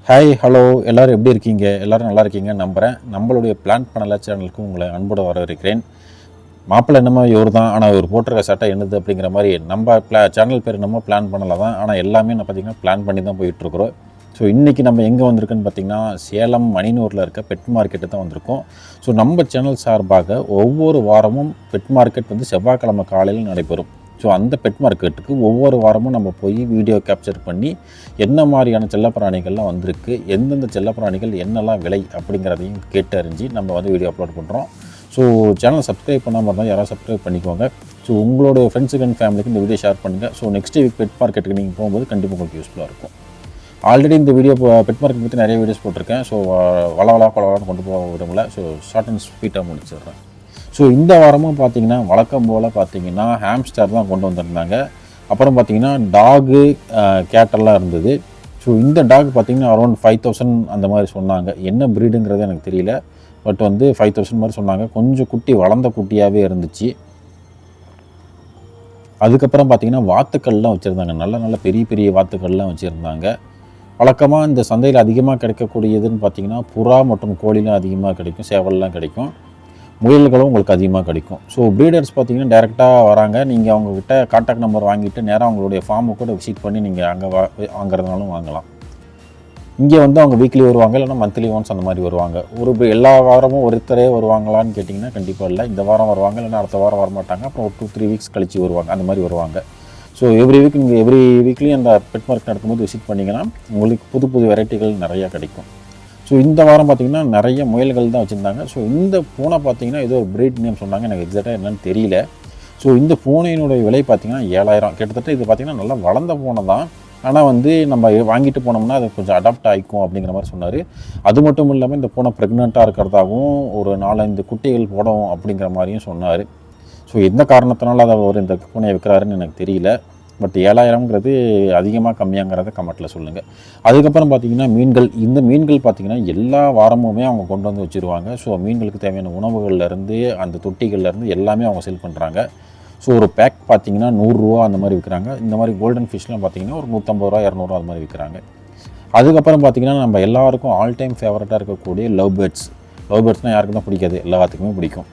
Hi hello எல்லோரும் எப்படி இருக்கீங்க? எல்லோரும் நல்லா இருக்கீங்கன்னு நம்புகிறேன். நம்மளுடைய பிளான் பண்ணல சேனலுக்கு உங்களை அன்போடு வரவேற்கிறேன். மாப்பிள்ளை என்னமோ இவர் தான், ஆனால் இவர் போட்டிருக்க சட்டை என்னது அப்படிங்கிற மாதிரி நம்ம சேனல் பேர் என்னமோ பிளான் பண்ணல தான், ஆனால் எல்லாமே நான் பார்த்திங்கன்னா பிளான் பண்ணி தான் போயிட்டுருக்குறோம். ஸோ இன்றைக்கி நம்ம எங்கே வந்திருக்குன்னு பார்த்திங்கன்னா சேலம் மணினூரில் இருக்க பெட் மார்க்கெட்டு தான் வந்திருக்கோம். ஸோ நம்ம சேனல் சார்பாக ஒவ்வொரு வாரமும் பெட் மார்க்கெட் வந்து செவ்வாய்க்கிழமை காலையில் நடைபெறும். ஸோ அந்த பெட் மார்க்கெட்டுக்கு ஒவ்வொரு வாரமும் நம்ம போய் வீடியோ கேப்சர் பண்ணி என்ன மாதிரியான செல்லப்பிராணிகள்லாம் வந்திருக்கு, எந்தெந்த செல்லப்பிராணிகள் என்னெல்லாம் விலை அப்படிங்கிறதையும் கேட்டு அறிஞ்சு நம்ம வந்து வீடியோ அப்லோட் பண்ணுறோம். ஸோ சேனல் சப்ஸ்கிரைப் பண்ணாமல் இருந்தால் யாராவது சப்ஸ்கிரைப் பண்ணிக்கோங்க. ஸோ உங்களோட ஃப்ரெண்ட்ஸுக்கு அண்ட் ஃபேமிலிக்கு இந்த வீடியோ ஷேர் பண்ணுங்கள். ஸோ நெக்ஸ்ட் வீக் பெட் மார்க்கெட்டுக்கு நீங்கள் போகும்போது கண்டிப்பாக உங்களுக்கு யூஸ்ஃபுல்லாக இருக்கும். ஆல்ரெடி இந்த வீடியோ பெட் மார்க்கெட் பற்றி நிறைய வீடியோஸ் போட்டிருக்கேன். ஸோ கொலவலான்னு கொண்டு போக விரும்பல. ஸோ ஷார்ட் அண்ட் ஸ்வீட்டாக முடிச்சிடுறேன். ஸோ இந்த வாரமும் பார்த்திங்கன்னா வழக்கம் போல் பார்த்திங்கன்னா ஹாம்ஸ்டர் தான் கொண்டு வந்திருந்தாங்க. அப்புறம் பார்த்திங்கன்னா டாகு கேட்டெல்லாம் இருந்தது. ஸோ இந்த டாக் பார்த்திங்கன்னா அரௌண்ட் 5000 அந்த மாதிரி சொன்னாங்க. என்ன ப்ரீடுங்கிறது எனக்கு தெரியல, பட் வந்து 5000 மாதிரி சொன்னாங்க. கொஞ்சம் குட்டி வளர்ந்த குட்டியாகவே இருந்துச்சு. அதுக்கப்புறம் பார்த்திங்கன்னா வாத்துக்கள்லாம் வச்சுருந்தாங்க. நல்ல பெரிய பெரிய வாத்துக்கள்லாம் வச்சுருந்தாங்க. வழக்கமாக இந்த சந்தையில் அதிகமாக கிடைக்கக்கூடியதுன்னு பார்த்திங்கன்னா புறா மற்றும் கோழிலாம் அதிகமாக கிடைக்கும், சேவல்லாம் கிடைக்கும், முயல்களும் உங்களுக்கு அதிகமாக கிடைக்கும். ஸோ ப்ரீடர்ஸ் பார்த்திங்கன்னா டேரெக்டாக வராங்க. நீங்கள் அவங்கக்கிட்ட கான்டாக்ட் நம்பர் வாங்கிட்டு நேராக அவங்களுடைய ஃபார்மை கூட விசிட் பண்ணி நீங்கள் அங்கே வாங்குறதுனாலும் வாங்கலாம். இங்கே வந்து அவங்க வீக்லி வருவாங்க, இல்லைனா மந்த்லி ஒன்ஸ் அந்த மாதிரி வருவாங்க. எல்லா வாரமும் ஒருத்தரே வருவாங்களான்னு கேட்டிங்கன்னா கண்டிப்பாக இல்லை. இந்த வாரம் வருவாங்க, இல்லைனா அடுத்த வாரம் வரமாட்டாங்க. அப்புறம் ஒரு 2-3 வீக்ஸ் கழித்து வருவாங்க, அந்த மாதிரி வருவாங்க. ஸோ எவ்ரி வீக்லேயும் அந்த பெட் மார்க்கெட் நடக்கும்போது விசிட் பண்ணிங்கன்னா உங்களுக்கு புது புது வெரைட்டிகள் நிறையா கிடைக்கும். ஸோ இந்த வாரம் பார்த்திங்கன்னா நிறைய முயல்கள் தான் வச்சுருந்தாங்க. ஸோ இந்த பூனை பார்த்திங்கன்னா ஏதோ ஒரு ப்ரீட் நேம் சொன்னாங்க, எனக்கு எக்ஸாக்டாக என்னன்னு தெரியல. ஸோ இந்த பூனையினுடைய விலை பார்த்திங்கன்னா 7000. கிட்டத்தட்ட இது பார்த்திங்கன்னா நல்லா வளர்ந்த பூனை தான். ஆனால் வந்து நம்ம வாங்கிட்டு போனோம்னா அது கொஞ்சம் அடாப்ட் ஆகிக்கும் அப்படிங்கிற மாதிரி சொன்னார். அது மட்டும் இல்லாமல் இந்த பூனை ப்ரெக்னெண்ட்டாக இருக்கிறதாகவும் ஒரு 4-5 குட்டிகள் போடும் அப்படிங்கிற மாதிரியும் சொன்னார். ஸோ எந்த காரணத்தினால அதை ஒரு இந்த பூனையை விற்கிறாருன்னு எனக்கு தெரியல. பட் 7000ங்கிறது அதிகமாக கம்மியாங்கிறத கமெண்ட்டில் சொல்லுங்கள். அதுக்கப்புறம் பார்த்திங்கன்னா மீன்கள். இந்த மீன்கள் பார்த்திங்கன்னா எல்லா வாரமுமே அவங்க கொண்டு வந்து வச்சுருவாங்க. ஸோ மீன்களுக்கு தேவையான உணவுகள்லேருந்து அந்த தொட்டிகள்லேருந்து எல்லாமே அவங்க செல் பண்ணுறாங்க. ஸோ ஒரு பேக் பார்த்திங்கன்னா 100 ரூபா அந்த மாதிரி விற்கிறாங்க. இந்த மாதிரி கோல்டன் ஃபிஷ்லாம் பார்த்திங்கன்னா ஒரு 150 ரூபா 200 ரூபா அது மாதிரி விற்கிறாங்க. அதுக்கப்புறம் பார்த்திங்கன்னா நம்ம எல்லாருக்கும் ஆல் டைம் ஃபேவரட்டாக இருக்கக்கூடிய லவ் பேர்ட்ஸ்னால் யாருக்கும் தான் பிடிக்காது, எல்லாத்துக்குமே பிடிக்கும்.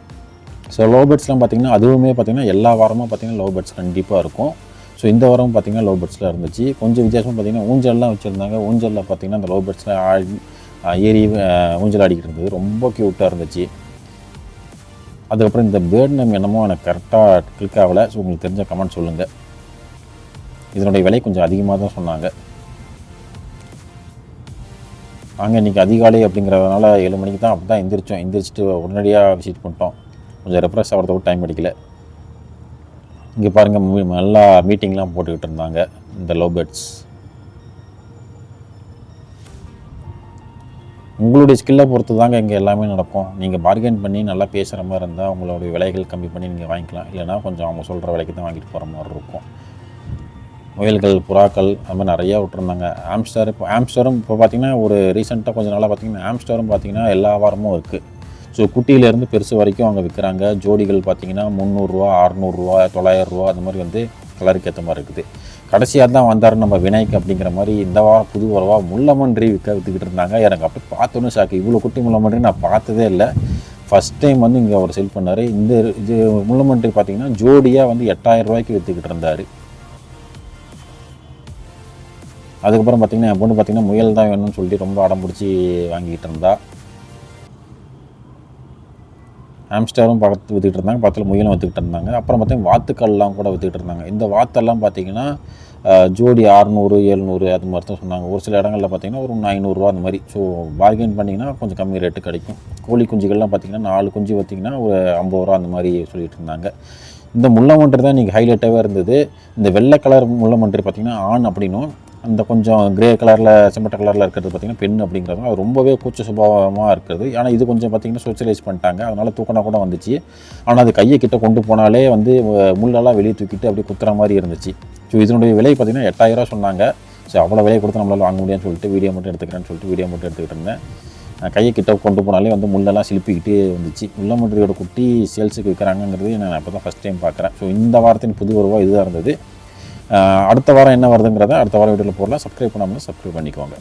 ஸோ லவ் பேர்ட்ஸ்லாம் பார்த்திங்கன்னா அதுவுமே பார்த்திங்கன்னா எல்லா வாரமும் பார்த்திங்கன்னா லவ் பேர்ட்ஸ் கண்டிப்பாக இருக்கும். ஸோ இந்த வாரம் பார்த்திங்கன்னா லவ் பேர்ட்ஸ்லாம் இருந்துச்சு. கொஞ்சம் வித்தியாசமாக பார்த்திங்கன்னா ஊஞ்சல்லாம் வச்சுருந்தாங்க. ஊஞ்சலில் பார்த்திங்கன்னா அந்த லவ் பேர்ட்ஸ்லாம் ஏறி ஊஞ்சல் ஆடிக்கிட்டு இருந்தது, ரொம்ப க்யூட்டாக இருந்துச்சு. அதுக்கப்புறம் இந்த பேர்ட் நேம் என்னமோ எனக்கு கரெக்டாக கிளிக் ஆகலை. ஸோ உங்களுக்கு தெரிஞ்ச கமெண்ட் சொல்லுங்கள். இதனுடைய விலை கொஞ்சம் அதிகமாக தான் சொன்னாங்க. நாங்கள் இன்றைக்கி அதிகாலை அப்படிங்கிறதுனால 7 மணிக்கு தான் அப்படி தான் எந்திரிச்சிட்டு உடனடியாக விசிட் பண்ணிட்டோம். கொஞ்சம் ரெஃப்ரெஷ் ஆகிறதுக்கு டைம் கிடைக்கல. இங்கே பாருங்கள், நல்லா மீட்டிங்லாம் போட்டுக்கிட்டு இருந்தாங்க இந்த லவ் பேர்ட்ஸ். உங்களுடைய ஸ்கில்லை பொறுத்து தாங்க இங்கே எல்லாமே நடக்கும். நீங்கள் பார்கெயின் பண்ணி நல்லா பேசுகிற மாதிரி இருந்தால் உங்களுடைய விலைகள் கம்மி பண்ணி நீங்கள் வாங்கிக்கலாம். இல்லைனா கொஞ்சம் அவங்க சொல்கிற விலைக்கு தான் வாங்கிட்டு போகிற மாதிரி இருக்கும். முயல்கள், புறாக்கள் அது மாதிரி நிறையா விட்டுருந்தாங்க. ஆம்ஸ்டரும் இப்போ பார்த்திங்கன்னா ஒரு ரீசெண்டாக கொஞ்சம் நாளாக பார்த்திங்கன்னா ஆம்ஸ்டரும் பார்த்திங்கன்னா எல்லா வாரமும் இருக்குது. ஸோ குட்டியிலேருந்து பெருசு வரைக்கும் அவங்க விற்கிறாங்க. ஜோடிகள் பார்த்திங்கன்னா 300 ரூபா 600 ரூபா 900 ரூபா அந்த மாதிரி வந்து கலருக்கு ஏற்ற மாதிரி இருக்குது. கடைசியாக தான் வந்தார் நம்ம விநாயக் அப்படிங்கிற மாதிரி. இந்த வாரம் புது வரவா முள்ளமன்றி விற்றுக்கிட்டு இருந்தாங்க. எனக்கு அப்படி பார்த்தோன்னு ஷாக்கு. இவ்வளோ குட்டி முள்ளமன்றி நான் பார்த்ததே இல்லை. ஃபஸ்ட் டைம் வந்து இங்கே அவர் செல் பண்ணார். இது முள்ளமன்றி பார்த்திங்கன்னா ஜோடியாக வந்து 8000 ரூபாய்க்கு விற்றுக்கிட்டு இருந்தார். அதுக்கப்புறம் பார்த்திங்கன்னா என் பொண்ணு பார்த்திங்கன்னா முயல் தான் வேணும்னு சொல்லிட்டு ரொம்ப அடம் பிடிச்சி வாங்கிக்கிட்டு இருந்தா. ஆம்ஸ்டரும் பக்கத்து விற்றுக்கிட்டு இருந்தாங்க, பக்கத்தில் முயலும் விற்றுக்கிட்டு இருந்தாங்க. அப்புறம் பார்த்திங்கன்னா வாத்துக்கள்லாம் கூட விற்றுக்கிட்டு இருந்தாங்க. இந்த வாத்தெல்லாம் பார்த்திங்கன்னா ஜோடி 600 700 அது மாதிரி தான் சொன்னாங்க. ஒரு சில இடங்களில் பார்த்திங்கன்னா ஒரு 500 ரூபா அந்த மாதிரி. ஸோ பார்கெயின் பண்ணிங்கன்னா கொஞ்சம் கம்மி ரேட்டு கிடைக்கும். கோழி குஞ்சுகள்லாம் பார்த்திங்கன்னா 4 குஞ்சு பார்த்திங்கன்னா ஒரு 50 ரூபா அந்த மாதிரி சொல்லிகிட்டு இருந்தாங்க. இந்த முள்ளமன்றி தான் இன்றைக்கி ஹைலைட்டாகவே இருந்தது. இந்த வெள்ளை கலர் முள்ளமன்றி பார்த்திங்கன்னா ஆண் அப்படின்னும், அந்த கொஞ்சம் கிரே கலரில் செம்பட்ட கலரில் இருக்கிறது பார்த்திங்கன்னா பெண் அப்படிங்கிறது. அது ரொம்பவே கூச்ச சுபாவமாக இருக்குது. ஆனால் இது கொஞ்சம் பார்த்திங்கன்னா சோஷியலைஸ் பண்ணிட்டாங்க, அதனால் தூக்கினா கூட வந்துச்சு. ஆனால் அது கையை கிட்ட கொண்டு போனாலே வந்து முள்ளெல்லாம் வெளியே தூக்கிட்டு அப்படியே குத்துற மாதிரி இருந்துச்சு. ஸோ இதனுடைய விலை பார்த்திங்கன்னா 8000 ரூபா சொன்னாங்க. ஸோ அவ்வளோ விலை கொடுத்து நம்மளால் வாங்க முடியாதுன்னு சொல்லிட்டு வீடியோ மட்டும் எடுத்துக்கிட்டு இருந்தேன். கையை கிட்ட கொண்டு போனாலே வந்து முள்ளெல்லாம் சிலுப்பிக்கிட்டே வந்துச்சு. முள்ளமன்றியோட குட்டி சேல்ஸுக்கு விற்கிறாங்கிறது நான் அப்போ தான் ஃபஸ்ட் டைம் பார்க்குறேன். ஸோ இந்த வாரத்தின் புது வருவா இதுதான் இருந்தது. அடுத்த வாரம் என்ன வருதுங்கிறத அடுத்த வாரம் வீடியோவில் போடலாம். சப்ஸ்கிரைப் பண்ணாமல் சப்ஸ்கிரைப் பண்ணிக்கோங்க.